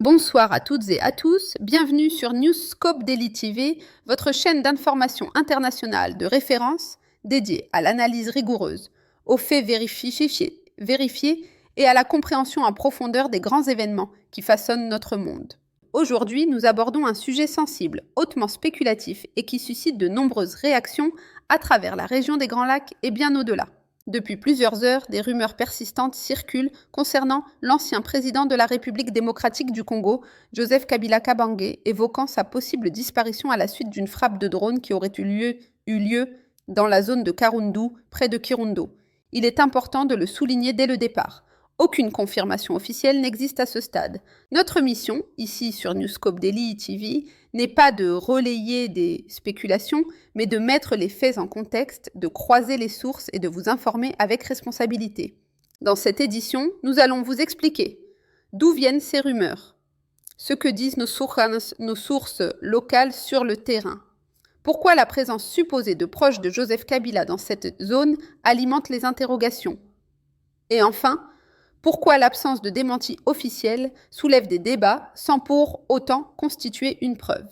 Bonsoir à toutes et à tous, bienvenue sur Newscope Daily TV, votre chaîne d'information internationale de référence dédiée à l'analyse rigoureuse, aux faits vérifiés et à la compréhension en profondeur des grands événements qui façonnent notre monde. Aujourd'hui, nous abordons un sujet sensible, hautement spéculatif et qui suscite de nombreuses réactions à travers la région des Grands Lacs et bien au-delà. Depuis plusieurs heures, des rumeurs persistantes circulent concernant l'ancien président de la République démocratique du Congo, Joseph Kabila Kabange, évoquant sa possible disparition à la suite d'une frappe de drone qui aurait eu lieu dans la zone de Karundu, près de Kirundo. Il est important de le souligner dès le départ. Aucune confirmation officielle n'existe à ce stade. Notre mission, ici sur Newscope Daily TV, n'est pas de relayer des spéculations, mais de mettre les faits en contexte, de croiser les sources et de vous informer avec responsabilité. Dans cette édition, nous allons vous expliquer d'où viennent ces rumeurs, ce que disent nos sources locales sur le terrain, pourquoi la présence supposée de proches de Joseph Kabila dans cette zone alimente les interrogations, et enfin, pourquoi l'absence de démenti officiel soulève des débats sans pour autant constituer une preuve.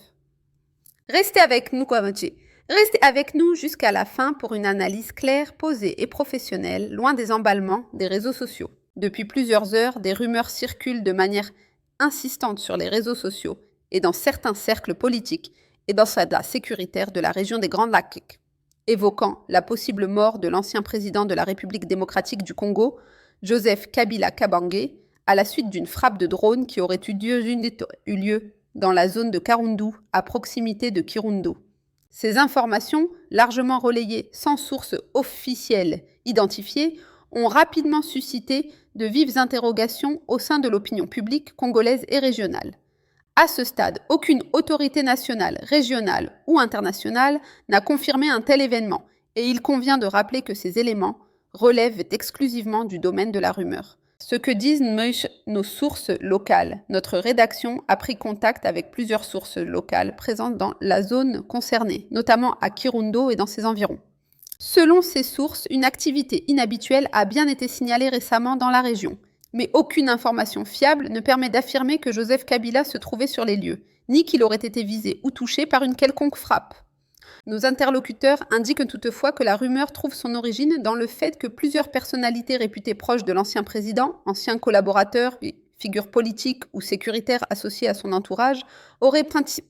Restez avec nous jusqu'à la fin pour une analyse claire, posée et professionnelle, loin des emballements des réseaux sociaux. Depuis plusieurs heures, des rumeurs circulent de manière insistante sur les réseaux sociaux et dans certains cercles politiques et dans la sécuritaire de la région des Grands Lacs, évoquant la possible mort de l'ancien président de la République démocratique du Congo, Joseph Kabila Kabange, à la suite d'une frappe de drone qui aurait eu lieu dans la zone de Karundu, à proximité de Kirundo. Ces informations, largement relayées sans source officielle identifiée, ont rapidement suscité de vives interrogations au sein de l'opinion publique congolaise et régionale. À ce stade, aucune autorité nationale, régionale ou internationale n'a confirmé un tel événement, et il convient de rappeler que ces éléments relèvent exclusivement du domaine de la rumeur. Ce que disent nos sources locales. Notre rédaction a pris contact avec plusieurs sources locales présentes dans la zone concernée, notamment à Kirundo et dans ses environs. Selon ces sources, une activité inhabituelle a bien été signalée récemment dans la région, mais aucune information fiable ne permet d'affirmer que Joseph Kabila se trouvait sur les lieux, ni qu'il aurait été visé ou touché par une quelconque frappe. Nos interlocuteurs indiquent toutefois que la rumeur trouve son origine dans le fait que plusieurs personnalités réputées proches de l'ancien président, anciens collaborateurs, figures politiques ou sécuritaires associées à son entourage, auraient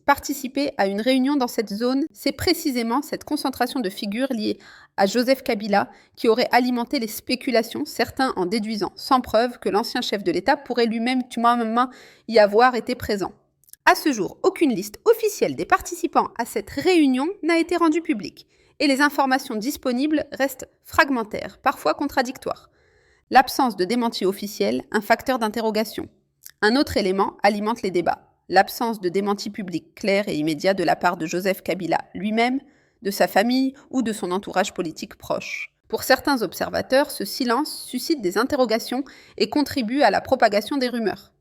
participé à une réunion dans cette zone. C'est précisément cette concentration de figures liées à Joseph Kabila qui aurait alimenté les spéculations, certains en déduisant sans preuve que l'ancien chef de l'État pourrait lui-même y avoir été présent. À ce jour, aucune liste officielle des participants à cette réunion n'a été rendue publique, et les informations disponibles restent fragmentaires, parfois contradictoires. L'absence de démenti officiel, un facteur d'interrogation. Un autre élément alimente les débats, l'absence de démenti public clair et immédiat de la part de Joseph Kabila lui-même, de sa famille ou de son entourage politique proche. Pour certains observateurs, ce silence suscite des interrogations et contribue à la propagation des rumeurs.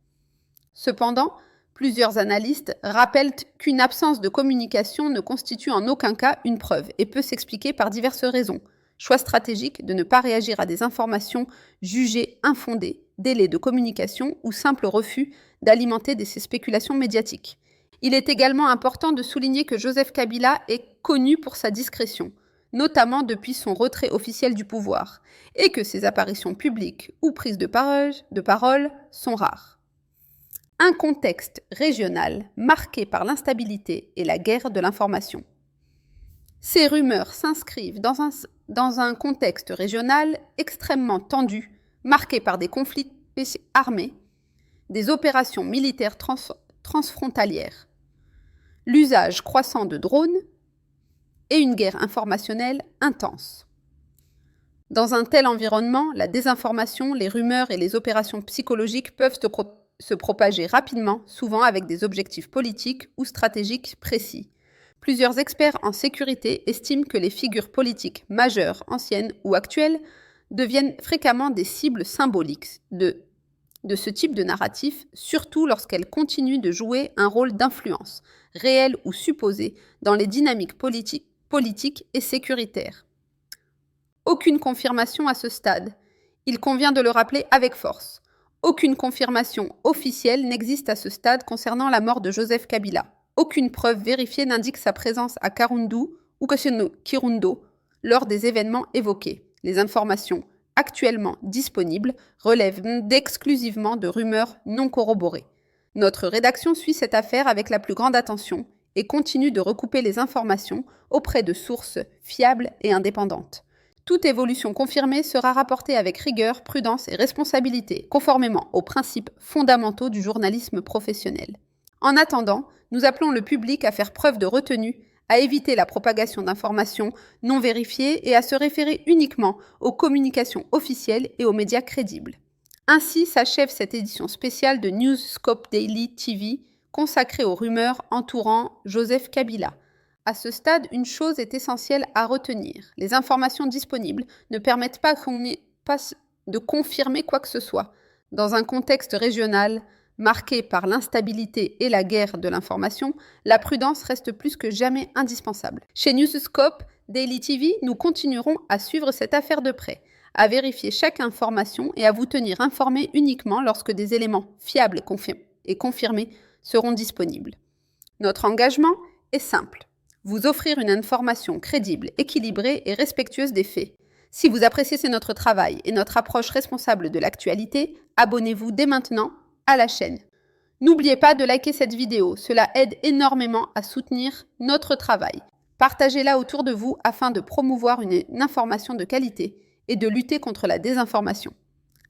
Cependant, plusieurs analystes rappellent qu'une absence de communication ne constitue en aucun cas une preuve et peut s'expliquer par diverses raisons. Choix stratégique de ne pas réagir à des informations jugées infondées, délai de communication ou simple refus d'alimenter ces spéculations médiatiques. Il est également important de souligner que Joseph Kabila est connu pour sa discrétion, notamment depuis son retrait officiel du pouvoir, et que ses apparitions publiques ou prises de parole sont rares. Un contexte régional marqué par l'instabilité et la guerre de l'information. Ces rumeurs s'inscrivent dans un contexte régional extrêmement tendu, marqué par des conflits armés, des opérations militaires transfrontalières, l'usage croissant de drones et une guerre informationnelle intense. Dans un tel environnement, la désinformation, les rumeurs et les opérations psychologiques peuvent se propager rapidement, souvent avec des objectifs politiques ou stratégiques précis. Plusieurs experts en sécurité estiment que les figures politiques majeures, anciennes ou actuelles, deviennent fréquemment des cibles symboliques de ce type de narratif, surtout lorsqu'elles continuent de jouer un rôle d'influence, réel ou supposé, dans les dynamiques politiques et sécuritaires. Aucune confirmation à ce stade. Il convient de le rappeler avec force. Aucune confirmation officielle n'existe à ce stade concernant la mort de Joseph Kabila. Aucune preuve vérifiée n'indique sa présence à Karundu ou Kirundo lors des événements évoqués. Les informations actuellement disponibles relèvent exclusivement de rumeurs non corroborées. Notre rédaction suit cette affaire avec la plus grande attention et continue de recouper les informations auprès de sources fiables et indépendantes. Toute évolution confirmée sera rapportée avec rigueur, prudence et responsabilité, conformément aux principes fondamentaux du journalisme professionnel. En attendant, nous appelons le public à faire preuve de retenue, à éviter la propagation d'informations non vérifiées et à se référer uniquement aux communications officielles et aux médias crédibles. Ainsi s'achève cette édition spéciale de Newscope Daily TV consacrée aux rumeurs entourant Joseph Kabila. À ce stade, une chose est essentielle à retenir. Les informations disponibles ne permettent pas de confirmer quoi que ce soit. Dans un contexte régional marqué par l'instabilité et la guerre de l'information, la prudence reste plus que jamais indispensable. Chez Newscope Daily TV, nous continuerons à suivre cette affaire de près, à vérifier chaque information et à vous tenir informés uniquement lorsque des éléments fiables et confirmés seront disponibles. Notre engagement est simple. Vous offrir une information crédible, équilibrée et respectueuse des faits. Si vous appréciez notre travail et notre approche responsable de l'actualité, abonnez-vous dès maintenant à la chaîne. N'oubliez pas de liker cette vidéo, cela aide énormément à soutenir notre travail. Partagez-la autour de vous afin de promouvoir une information de qualité et de lutter contre la désinformation.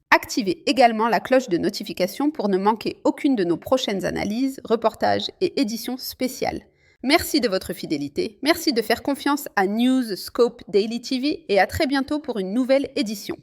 Activez également la cloche de notification pour ne manquer aucune de nos prochaines analyses, reportages et éditions spéciales. Merci de votre fidélité, merci de faire confiance à Newscope Daily TV et à très bientôt pour une nouvelle édition.